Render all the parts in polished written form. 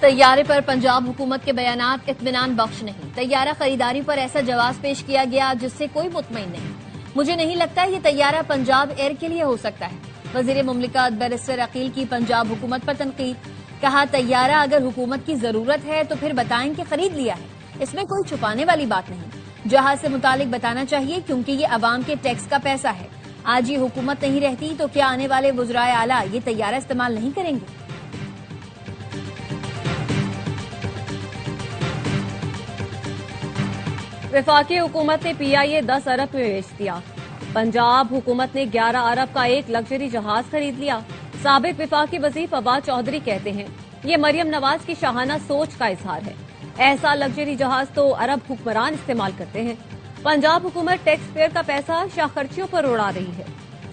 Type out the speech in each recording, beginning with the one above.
तैयारे पर पंजाब हुकूमत के बयानात इत्मीनान बख्श नहीं। तैयारा खरीदारी पर ऐसा जवाब पेश किया गया जिससे कोई मुतमईन नहीं। मुझे नहीं लगता ये तैयारा पंजाब एयर के लिए हो सकता है। वजीर मुमलिकत बैरिस्टर अकील की पंजाब हुकूमत पर तनकीद। कहा, तैयारा अगर हुकूमत की जरूरत है तो फिर बताएं कि खरीद लिया है, इसमें कोई छुपाने वाली बात नहीं। जहाज से मुतालिक बताना चाहिए क्योंकि ये अवाम के टैक्स का पैसा है। आज ये हुकूमत नहीं रहती तो क्या आने वाले वज़राए आला ये तैयारा इस्तेमाल नहीं करेंगे? वफाकी हुकूमत ने PIA 10 अरब में बेच दिया। पंजाब हुकूमत ने 11 अरब का एक लग्जरी जहाज खरीद लिया। साबिक वफाकी वज़ीर फवाद चौधरी कहते हैं, ये मरियम नवाज की शाहाना सोच का इजहार है। ऐसा लग्जरी जहाज तो अरब हुक्मरान इस्तेमाल करते हैं। पंजाब हुकूमत टैक्स पेयर का पैसा शाखर्चियों पर उड़ा रही है।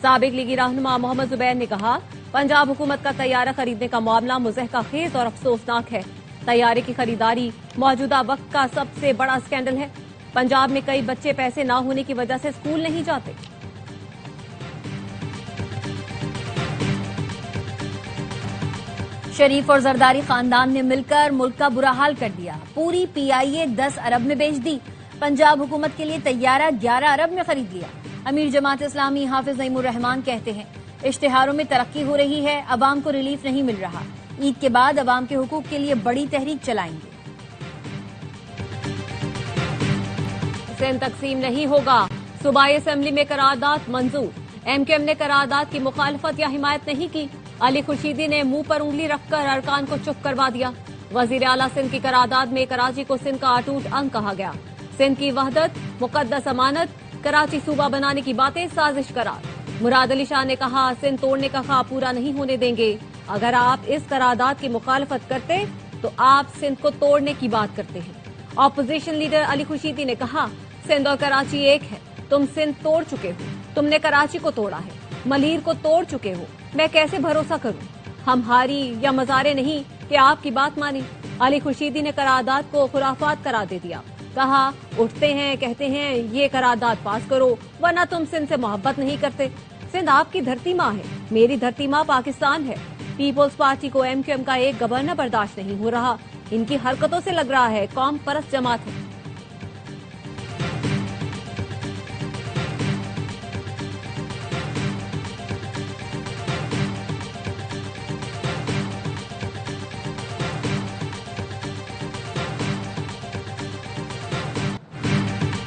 साबिक लीगी रहनुमा मोहम्मद जुबैर ने कहा, पंजाब हुकूमत का तैयारा खरीदने का मामला मुज़हका खेज और अफसोसनाक है। तैयारे की खरीदारी मौजूदा वक्त का सबसे बड़ा स्कैंडल है। पंजाब में कई बच्चे पैसे न होने की वजह से स्कूल नहीं जाते। शरीफ और जरदारी खानदान ने मिलकर मुल्क का बुरा हाल कर दिया। पूरी PIA 10 अरब में बेच दी। पंजाब हुकूमत के लिए तैयारा 11 अरब में खरीद लिया। अमीर जमात इस्लामी हाफिज नईमुर रहमान कहते हैं, इश्तिहारों में तरक्की हो रही है, अवाम को रिलीफ नहीं मिल रहा। ईद के बाद अवाम के हुकूक के लिए बड़ी तहरीक चलाएंगे। सिंध तकसीम नहीं होगा, सूबाई असेंबली में करारदाद मंजूर। MKM ने करारदाद की मुखालफत या हिमायत नहीं की। अली खुर्शीदी ने मुंह पर उंगली रखकर अरकान को चुप करवा दिया। वजीर आला सिंध की करारदाद में कराची को सिंध का अटूट अंग कहा गया। सिंध की वहदत, मुकद्दस अमानत, कराची सूबा बनाने की बातें साजिश करार। मुराद अली शाह ने कहा, सिंध तोड़ने का ख्वाब पूरा नहीं होने देंगे। अगर आप इस करारदाद की मुखालफत करते तो आप सिंध को तोड़ने की बात करते हैं। ऑपोजिशन लीडर अली खुर्शीदी ने कहा, सिंध और कराची एक है। तुम सिंध तोड़ चुके हो, तुमने कराची को तोड़ा है, मलीर को तोड़ चुके हो। मैं कैसे भरोसा करूं? हम हारी या मजारे नहीं कि आपकी बात मानी। अली खुर्शीदी ने करारदाद को खुराफात करार दे दिया। कहा, उठते हैं कहते हैं ये करारदाद पास करो वरना तुम सिंध से मोहब्बत नहीं करते। सिंध आपकी धरती माँ है, मेरी धरती माँ पाकिस्तान है। पीपल्स पार्टी को MKM का एक गवर्नर बर्दाश्त नहीं हो रहा। इनकी हरकतों से लग रहा है कौम परस्त जमात है।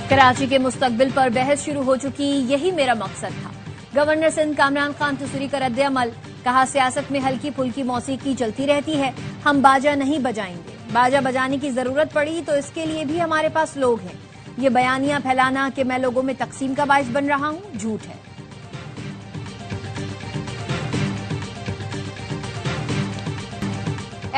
कराची के मुस्तकबिल पर बहस शुरू हो चुकी, यही मेरा मकसद था। गवर्नर सिंध कामरान खान तुसरी का रद्द अमल। कहा, सियासत में हल्की फुल्की मौसीकी चलती रहती है, हम बाजा नहीं बजाएंगे। बाजा बजाने की जरूरत पड़ी तो इसके लिए भी हमारे पास लोग हैं। ये बयानियां फैलाना कि मैं लोगों में तकसीम का बाइस बन रहा हूं, झूठ है।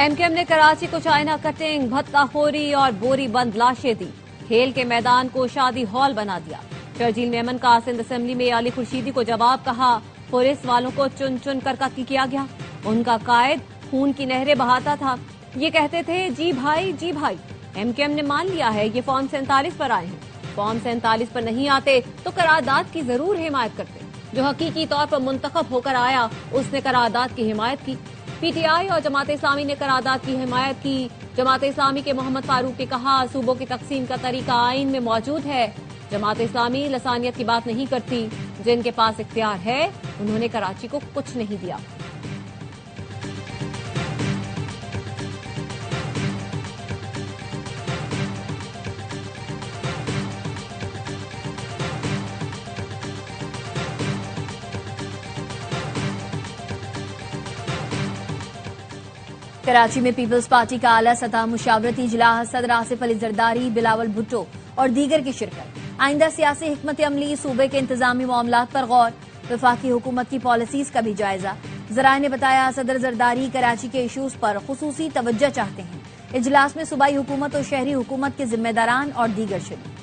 MKM ने कराची को चाइना कटिंग, भत्ताखोरी और बोरी बंद लाशें दी। खेल के मैदान को शादी हॉल बना दिया। शर्जील मेमन का सिंध असेंबली में अली खुर्शीदी को जवाब। कहा, पुलिस वालों को चुन चुन कर कत्ल किया गया। उनका कायद खून की नहरें बहाता था। ये कहते थे, जी भाई जी भाई। MKM ने मान लिया है ये फॉर्म 47 पर आए हैं। फॉर्म 47 पर नहीं आते तो करारदाद की जरूर हिमायत करते। जो हकीकी तौर पर मुंतखब होकर आया उसने करारदाद की हिमायत की। PTI और जमात इस्लामी ने करारदाद की हिमायत की। जमात इस्लामी के मोहम्मद फारूक ने कहा, सूबों की तकसीम का तरीका आइन में मौजूद है। जमात इस्लामी लसानियत की बात नहीं करती। जिनके पास इख्तियार है उन्होंने कराची को कुछ नहीं दिया। कराची में पीपल्स पार्टी का आला सतह मुशावरती इजलास। सदर आसिफ अली जरदारी, बिलावल भुट्टो और दीगर की शिरकत। आइंदा सियासी हिकमत अमली, सूबे के इंतजामी मामलात पर गौर। वफाकी हुकूमत की पॉलिसीज का भी जायजा। जराए ने बताया, सदर जरदारी कराची के इशूज पर खुसूसी तवज्जो चाहते हैं। इजलास में सूबाई हुकूमत और शहरी हुकूमत के जिम्मेदारान और दीगर शरीक।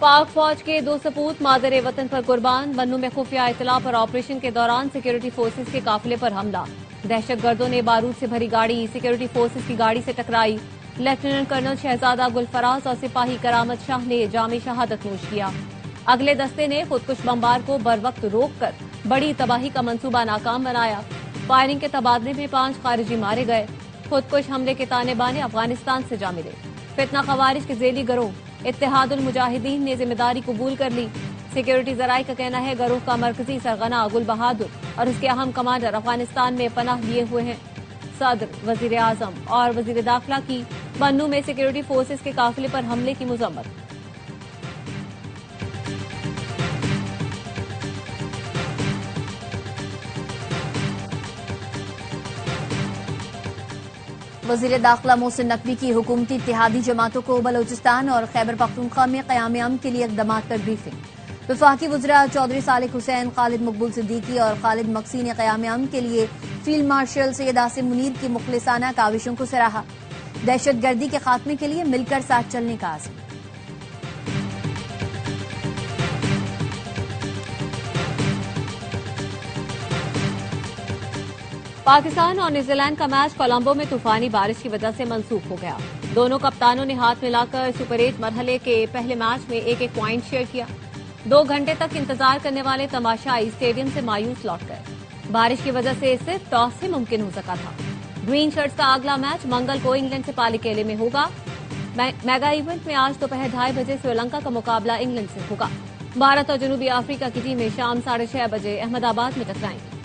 पाक फौज के 2 सपूत मादरे वतन पर कुर्बान। वन्नू में खुफिया इतला पर ऑपरेशन के दौरान सिक्योरिटी फोर्सेज के काफिले पर हमला। दहशतगर्दों ने बारूद से भरी गाड़ी सिक्योरिटी फोर्सेज की गाड़ी से टकराई। लेफ्टिनेंट कर्नल शहजादा गुलफराज और सिपाही करामत शाह ने जामी शहादत नोश किया। अगले दस्ते ने खुदकुश बमबार को बर वक्त रोककर बड़ी तबाही का मंसूबा नाकाम बनाया। फायरिंग के तबादले में 5 खारिजी मारे गए। खुदकुश हमले के ताने बाने अफगानिस्तान से जा मिले। फितना खवारिज के जेली गिरोह इत्तेहादुल मुजाहिदीन ने जिम्मेदारी कबूल कर ली। सिक्योरिटी जराये का कहना है गिरोह का मरकजी सरगना गुल बहादुर और उसके अहम कमांडर अफगानिस्तान में पनाह लिए हुए हैं। सदर, वजीर आजम और वजीर दाखिला की बन्नू में सिक्योरिटी फोर्सेस के काफिले पर हमले की मुजम्मत। वजीर दाखिला मोहसिन नकवी की हुकूमती इत्तेहादी जमातों को बलोचिस्तान और खैबर पख्तूनख्वा में क़याम अमन के लिए इक़दामात पर ब्रीफिंग। वफाकी वज़रा चौधरी सालिक हुसैन, खालिद मकबूल सिद्दीकी और खालिद मक्सी ने क़याम अमन के लिए फील्ड मार्शल सैयद आसिम मुनीर की मुखलिसाना काविशों को सराहा। दहशतगर्दी के खात्मे के लिए मिलकर साथ चलने का आज़म। पाकिस्तान और न्यूजीलैंड का मैच कोलंबो में तूफानी बारिश की वजह से मंसूख हो गया। दोनों कप्तानों ने हाथ मिलाकर सुपर 8 मरहले के पहले मैच में एक एक पॉइंट शेयर किया। 2 घंटे तक इंतजार करने वाले तमाशाई स्टेडियम से मायूस लौट गए। बारिश की वजह से सिर्फ टॉस ही मुमकिन हो सका था। ग्रीन शर्ट्स का अगला मैच मंगल को इंग्लैंड से पालीकेले में होगा। मेगा इवेंट में आज दोपहर 2:30 बजे श्रीलंका का मुकाबला इंग्लैंड से होगा। भारत और जनूबी अफ्रीका की टीमें शाम 6:30 बजे अहमदाबाद में टकराएंगी।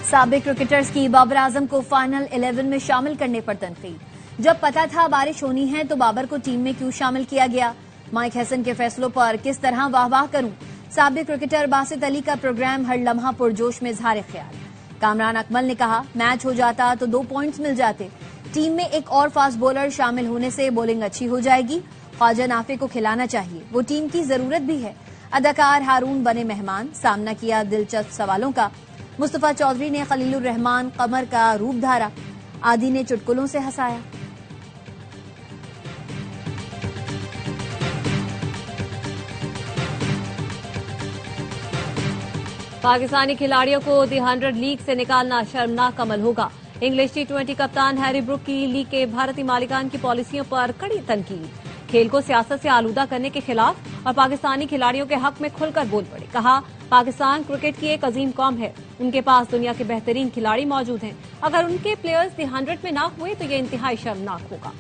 साबिक क्रिकेटर्स की बाबर आजम को फाइनल 11 में शामिल करने पर तनकीद। जब पता था बारिश होनी है तो बाबर को टीम में क्यों शामिल किया गया? माइक हैसन के फैसलों पर किस तरह वाह-वाह करूं? साबिक क्रिकेटर बासित अली का प्रोग्राम हर लम्हा पुरजोश में इजहार ख्याल। कामरान अकमल ने कहा, मैच हो जाता तो 2 पॉइंट्स मिल जाते। टीम में एक और फास्ट बॉलर शामिल होने से बॉलिंग अच्छी हो जाएगी। ख्वाजा नाफे को खिलाना चाहिए, वो टीम की जरूरत भी है। अदाकार हारून बने मेहमान, सामना किया दिलचस्प सवालों का। मुस्तफा चौधरी ने खलीलुर रहमान कमर का रूप धारा। आदि ने चुटकुलों से हंसाया। पाकिस्तानी खिलाड़ियों को दी 100 लीग से निकालना शर्मनाक अमल होगा। इंग्लिश T20 कप्तान हैरी ब्रुक की लीग के भारतीय मालिकान की पॉलिसियों पर कड़ी तनकीद। खेल को सियासत से आलूदा करने के खिलाफ और पाकिस्तानी खिलाड़ियों के हक में खुलकर बोल पड़े। कहा, पाकिस्तान क्रिकेट की एक अजीम कौम है, उनके पास दुनिया के बेहतरीन खिलाड़ी मौजूद हैं। अगर उनके प्लेयर्स दी 100 में ना हुए तो ये इंतहाई शर्मनाक होगा।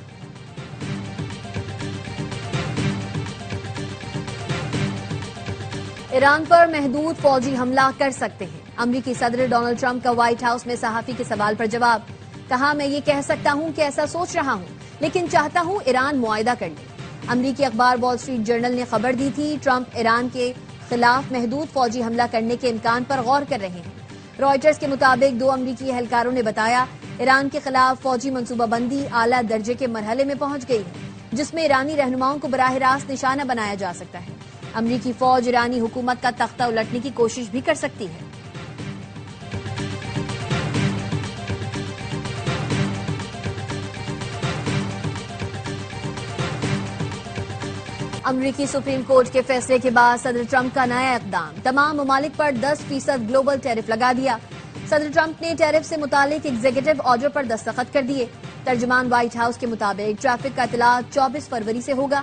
ईरान पर महदूद फौजी हमला कर सकते हैं। अमरीकी सदर डोनाल्ड ट्रंप का व्हाइट हाउस में सहाफी के सवाल पर जवाब। कहा, मैं ये कह सकता हूं कि ऐसा सोच रहा हूं, लेकिन चाहता हूं ईरान मुआयदा कर ले। अमरीकी अखबार वॉल स्ट्रीट जर्नल ने खबर दी थी, ट्रंप ईरान के खिलाफ महदूद फौजी हमला करने के इम्कान पर गौर कर रहे हैं। रॉयटर्स के मुताबिक 2 अमरीकी एहलकारों ने बताया, ईरान के खिलाफ फौजी मंसूबाबंदी आला दर्जे के मरहले में पहुंच गई है, जिसमें ईरानी रहनुमाओं को बराह रास्त निशाना बनाया जा सकता है। अमरीकी फौज ईरानी हुकूमत का तख्ता उलटने की कोशिश भी कर सकती है। अमरीकी सुप्रीम कोर्ट के फैसले के बाद सदर ट्रंप का नया इकदाम। तमाम ममालिक पर 10% ग्लोबल टैरिफ लगा दिया। सदर ट्रंप ने टैरिफ से मुतालिक एग्जीक्यूटिव ऑर्डर पर दस्तखत कर दिए। तर्जुमान व्हाइट हाउस के मुताबिक ट्रैफिक का इतलाक 24 फरवरी से होगा।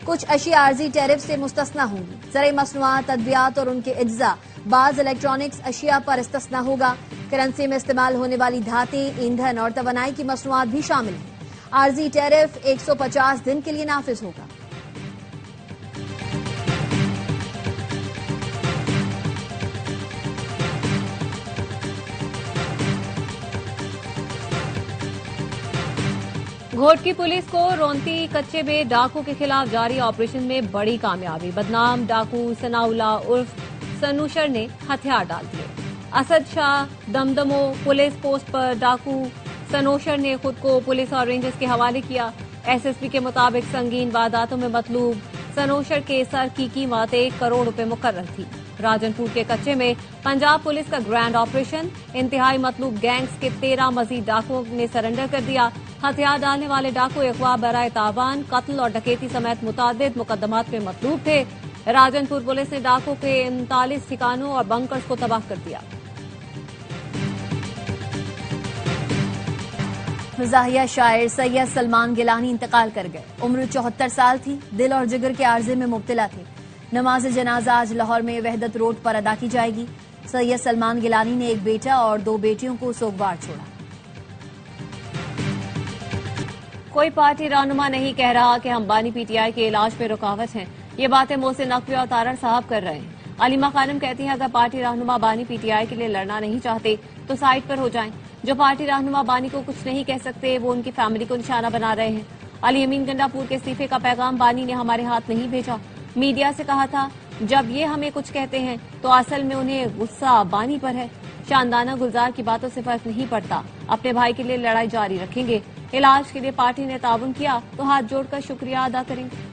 कुछ अशिया आर्जी टैरिफ से मुस्तस्ना होंगी। ज़राई मसनूआत, अद्वियात और उनके अज्जा, बाज इलेक्ट्रॉनिक्स अशिया पर इस्तस्ना होगा। करेंसी में इस्तेमाल होने वाली धातें, ईंधन और तवानाई की मसनूआत भी शामिल हैं। आर्जी टैरिफ 150 दिन के लिए नाफिज होगा। घोट की पुलिस को रोंती कच्चे में डाकू के खिलाफ जारी ऑपरेशन में बड़ी कामयाबी। बदनाम डाकू सनाउल्ला उर्फ सनूशर ने हथियार डाल दिए। असद शाह दमदमो पुलिस पोस्ट पर डाकू सनोशर ने खुद को पुलिस और रेंजर्स के हवाले किया। एसएसपी के मुताबिक संगीन वारदातों में मतलूब सनोशर के सर की कीमत 1 करोड़ रुपए मुकर्रर थी। राजनपुर के कच्चे में पंजाब पुलिस का ग्रैंड ऑपरेशन। इंतहाई मतलूब गैंग्स के 13 मजीद डाकुओं ने सरेंडर कर दिया। हथियार डालने वाले डाकू अगवा, बराए तावान, कत्ल और डकैती समेत मुतादिद मुकदमात में मतलूब थे। राजनपुर पुलिस ने डाकू के 39 ठिकानों और बंकर्स को तबाह कर दिया। मज़ाहिया शायर सैयद सलमान गिलानी इंतकाल कर गए। उम्र 74 साल थी। दिल और जिगर के आर्जे में मुब्तला थे। नमाज जनाजा आज लाहौर में वहदत रोड पर अदा की जाएगी। सैयद सलमान गिलानी ने एक बेटा और 2 बेटियों को सोगवार छोड़ा। कोई पार्टी रहनुमा नहीं कह रहा कि हम बानी पीटीआई के इलाज में रुकावट हैं। ये बातें मोहसिन नकवी और तारड़ साहब कर रहे हैं। अलीमा खानम कहती हैं अगर पार्टी रहनुमा बानी पीटीआई के लिए लड़ना नहीं चाहते तो साइड पर हो जाएं। जो पार्टी रहनुमा बानी को कुछ नहीं कह सकते वो उनकी फैमिली को निशाना बना रहे हैं। अली अमीन गंडापुर के इस्तीफे का पैगाम बानी ने हमारे हाथ नहीं भेजा। मीडिया से कहा था जब ये हमें कुछ कहते हैं तो असल में उन्हें गुस्सा बानी पर है। शानदाना गुलजार की बातों से फर्क नहीं पड़ता। अपने भाई के लिए लड़ाई जारी रखेंगे। इलाज के लिए पार्टी ने ताउन किया तो हाथ जोड़कर शुक्रिया अदा करेंगे।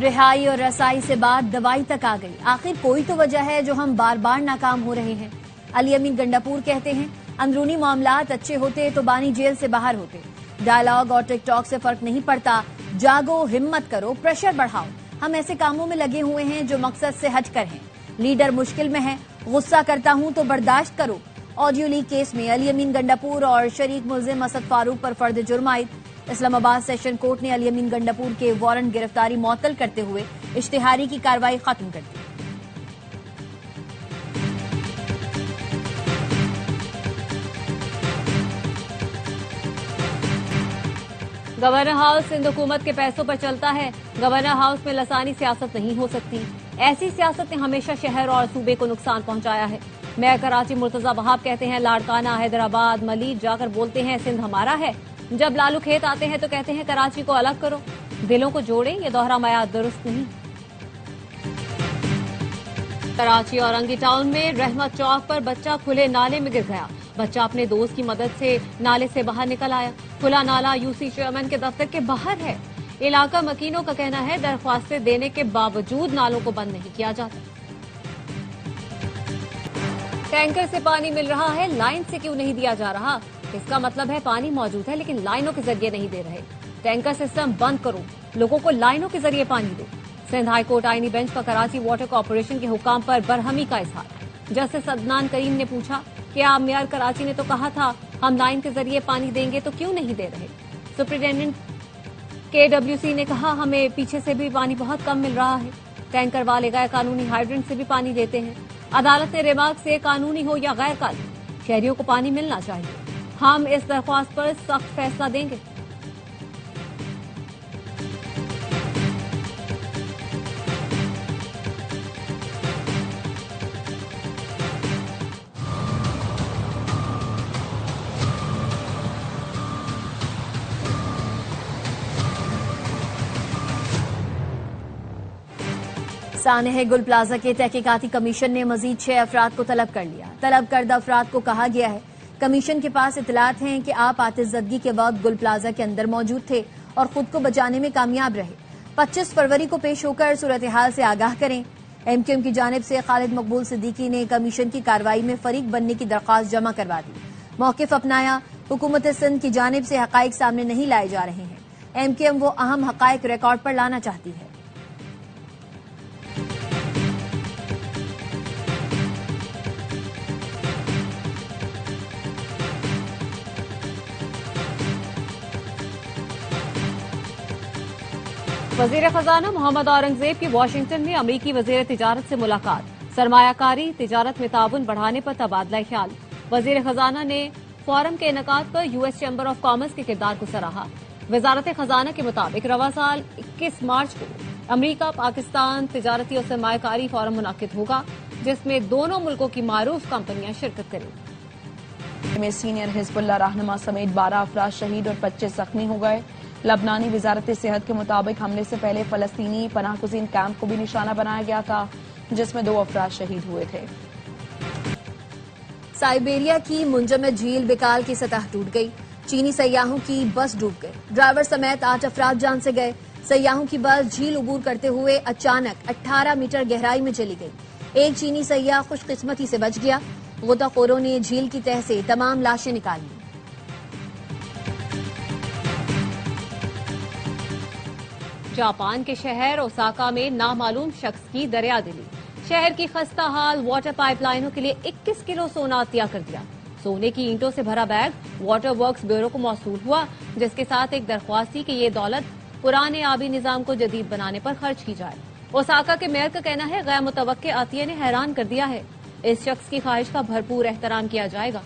रिहाई और रसाई से बात दवाई तक आ गई। आखिर कोई तो वजह है जो हम बार बार नाकाम हो रहे हैं। अली अमीन गंडापुर कहते हैं अंदरूनी मामलात अच्छे होते तो बानी जेल से बाहर होते। डायलॉग और टिकटॉक से फर्क नहीं पड़ता। जागो, हिम्मत करो, प्रेशर बढ़ाओ। हम ऐसे कामों में लगे हुए हैं जो मकसद से हटकर हैं। लीडर मुश्किल में है, गुस्सा करता हूं तो बर्दाश्त करो। ऑडियो लीक केस में अली अमीन गंडापुर और शरीक मुल्जिम असद फारूक पर फर्द जुर्म आयद। इस्लामाबाद सेशन कोर्ट ने अली अमीन गंडापुर के वारंट गिरफ्तारी मुअत्तल करते हुए इश्तिहारी की कार्रवाई खत्म कर दी। गवर्नर हाउस सिंध हुकूमत के पैसों पर चलता है। गवर्नर हाउस में लसानी सियासत नहीं हो सकती। ऐसी सियासत ने हमेशा शहर और सूबे को नुकसान पहुंचाया है। मेयर कराची मुर्तजा वहाब कहते हैं लाड़काना, हैदराबाद, मलीर जाकर बोलते हैं सिंध हमारा है। जब लालू खेत आते हैं तो कहते हैं कराची को अलग करो। दिलों को जोड़े, ये दोहरा मयार दुरुस्त नहीं। कराची औरंगी टाउन में रहमत चौक पर बच्चा खुले नाले में गिर गया। बच्चा अपने दोस्त की मदद से नाले से बाहर निकल आया। खुला नाला यूसी चेयरमैन के दफ्तर के बाहर है। इलाका मकीनों का कहना है दरख्वास्तें देने के बावजूद नालों को बंद नहीं किया जाता। टैंकर से पानी मिल रहा है, लाइन से क्यों नहीं दिया जा रहा? इसका मतलब है पानी मौजूद है लेकिन लाइनों के जरिए नहीं दे रहे। टैंकर सिस्टम बंद करो, लोगों को लाइनों के जरिए पानी दो। सिंध हाईकोर्ट आईनी बेंच का कराची वाटर कॉर्पोरेशन के हुक्म पर बरहमी का इजहार। जस्टिस अदनान करीम ने पूछा कि आप मेयर कराची ने तो कहा था हम लाइन के जरिए पानी देंगे तो क्यों नहीं दे रहे? सुप्रिंटेंडेंट KWC ने कहा हमें पीछे से भी पानी बहुत कम मिल रहा है। टैंकर वाले गैर कानूनी हाइड्रेंट से भी पानी देते हैं। अदालत ने रिमार्क से कानूनी हो या गैर कानूनी शहरियों को पानी मिलना चाहिए। हम इस दरख्वास्त पर सख्त फैसला देंगे। सानेह गुल प्लाजा के तहकीकाती कमीशन ने मजीद 6 अफराद को तलब कर लिया। तलब करदा अफराद को कहा गया है कमीशन के पास इतलात हैं कि आप आतिशज़दगी के वक्त गुल प्लाजा के अंदर मौजूद थे और खुद को बचाने में कामयाब रहे। 25 फरवरी को पेश होकर सूरत हाल से आगाह करें। MQM की जानिब से खालिद मकबूल सिद्दीकी ने कमीशन की कार्रवाई में फरीक बनने की दरख्वास्त जमा करवा दी। मौक़िफ़ अपनाया, हुकूमत सिंध की जानिब से हक़ाइक़ सामने नहीं लाए जा रहे हैं। MQM वो अहम हक़ाइक़ रिकॉर्ड पर लाना चाहती है। वजीर खजाना मोहम्मद औरंगजेब की वाशिंगटन में अमरीकी वजीर तिजारत से मुलाकात। सरमायाकारी, तिजारत में ताउन बढ़ाने पर तबादला ख्याल। वजीर खजाना ने फोरम के इनेकाद पर US चैम्बर ऑफ कॉमर्स के किरदार को सराहा। वजारत खजाना के मुताबिक रवा साल 21 मार्च को अमरीका पाकिस्तान तिजारती और सरमायाकारी फोरम मुनाकिद होगा जिसमें दोनों मुल्कों की मारूफ कंपनियां शिरकत करेंगी। में सीनियर हिजबुल्लाह रहनुमा समेत 12 अफराद शहीद और 25 जख्मी हो गए। लबनानी वजारत सेहत के मुताबिक हमले से पहले फलस्तीनी पनाहगुज़ीन कैंप को भी निशाना बनाया गया था जिसमें 2 अफराद शहीद हुए थे। साइबेरिया की मुंजमद झील बिकाल की सतह टूट गई। चीनी सयाहों की बस डूब गई। ड्राइवर समेत 8 अफराद जान से गए। सयाहों की बस झील उबूर करते हुए अचानक 18 मीटर गहराई में चली गई। एक चीनी सयाह खुशकिस्मती से बच गया। गोताखोरों ने झील की तह से तमाम लाशें निकाली। जापान के शहर ओसाका में नामालूम शख्स की दरियादिली। शहर की खस्ता हाल वाटर पाइपलाइनों के लिए 21 किलो सोना अतिया कर दिया। सोने की ईंटों से भरा बैग वाटर वर्क्स ब्यूरो को मौसूल हुआ, जिसके साथ एक दरख्वास्त थी कि ये दौलत पुराने आबी निजाम को जदीद बनाने पर खर्च की जाए। ओसाका के मेयर का कहना है गैर मुतवक्के अतिये ने हैरान कर दिया है। इस शख्स की ख्वाहिश का भरपूर एहतराम किया जाएगा।